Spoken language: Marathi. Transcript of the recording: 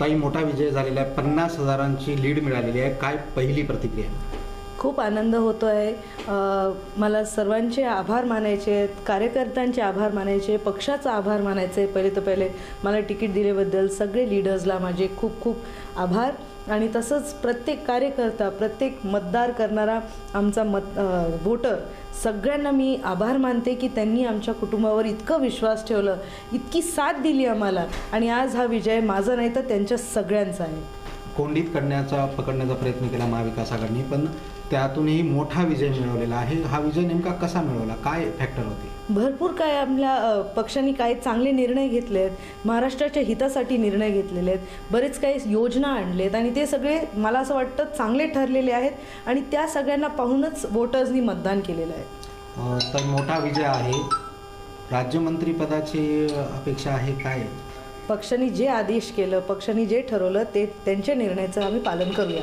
ताई, मोठा विजय झालेला आहे, 50,000ची लीड मिळालेली आहे, काय पहिली प्रतिक्रिया? खूप आनंद होतो आहे. मला सर्वांचे आभार मानायचे आहेत, कार्यकर्त्यांचे आभार मानायचे, पक्षाचा आभार मानायचे. पहिले मला तिकीट दिल्याबद्दल सगळे लीडर्सला माझे खूप खूप आभार. आणि तसंच प्रत्येक कार्यकर्ता, प्रत्येक मतदार करणारा आमचा वोटर, सगळ्यांना मी आभार मानते की त्यांनी आमच्या कुटुंबावर इतकं विश्वास ठेवलं, इतकी साथ दिली आम्हाला. आणि आज हा विजय माझा नाही तर त्यांच्या सगळ्यांचा आहे. कोंडीत पकडण्याचा प्रयत्न केला महाविकास आघाडीने, पण त्यातूनही मोठा विजय मिळवलेला आहे. हा विजय नेमका कसा मिळवला, काय फॅक्टर होते? भरपूर काय आपल्या पक्षांनी काही चांगले निर्णय घेतले आहेत, महाराष्ट्राच्या हितासाठी निर्णय घेतलेले आहेत, बरेच काही योजना आणलेत आणि ते सगळे मला असं वाटतं चांगले ठरलेले आहेत आणि त्या सगळ्यांना पाहूनच वोटर्सनी मतदान केलेलं आहे. तर मोठा विजय आहे. राज्यमंत्रीपदाची अपेक्षा आहे काय? पक्षांनी जे आदेश केलं, पक्षांनी जे ठरवलं ते त्यांच्या निर्णयाचं आम्ही पालन करूया.